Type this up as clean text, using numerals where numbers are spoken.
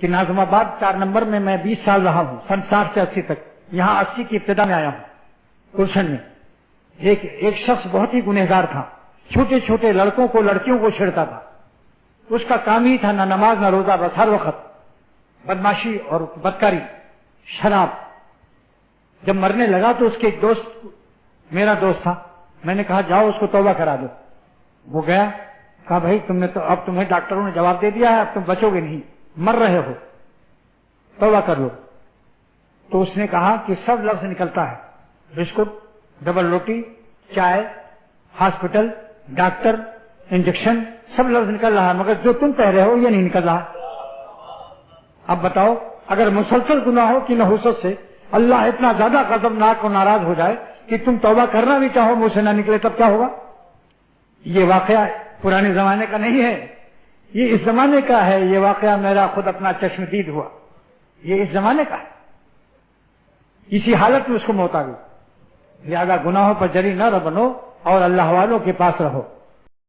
کہ ناظم آباد 4 نمبر میں 20 سال رہا ہوں، سن 60 سے 80 تک، یہاں 80 کی ابتدا میں آیا ہوں۔ گلشن میں ایک شخص بہت ہی گنہگار تھا، چھوٹے چھوٹے لڑکوں کو لڑکیوں کو چھیڑتا تھا، اس کا کام ہی تھا نہ نماز نہ روزہ، بس ہر وقت بدماشی اور بدکاری، شراب۔ جب مرنے لگا تو اس کے ایک دوست، میرا دوست تھا، میں نے کہا جاؤ اس کو توبہ کرا دو۔ وہ گیا، کہا بھائی اب تمہیں ڈاکٹروں نے جواب دے دیا ہے، اب تم بچو گے نہیں، مر رہے ہو، توبہ کر لو۔ تو اس نے کہا کہ سب لفظ نکلتا ہے، بسکٹ، ڈبل روٹی، چائے، ہاسپٹل، ڈاکٹر، انجیکشن، سب لفظ نکل رہا ہے، مگر جو تم کہہ رہے ہو یہ نہیں نکل رہا۔ اب بتاؤ، اگر مسلسل گناہوں کی نحوست سے اللہ اتنا زیادہ غضبناک اور ناراض ہو جائے کہ تم توبہ کرنا بھی چاہو منہ سے نہ نکلے، تب کیا ہوگا؟ یہ واقعہ پرانے زمانے کا نہیں ہے، یہ اس زمانے کا ہے۔ یہ واقعہ میرا خود اپنا چشم دید ہوا، یہ اس زمانے کا ہے۔ اسی حالت میں اس کو موت آ گئی۔ لہذا گناہوں پر جری نہ بنو اور اللہ والوں کے پاس رہو۔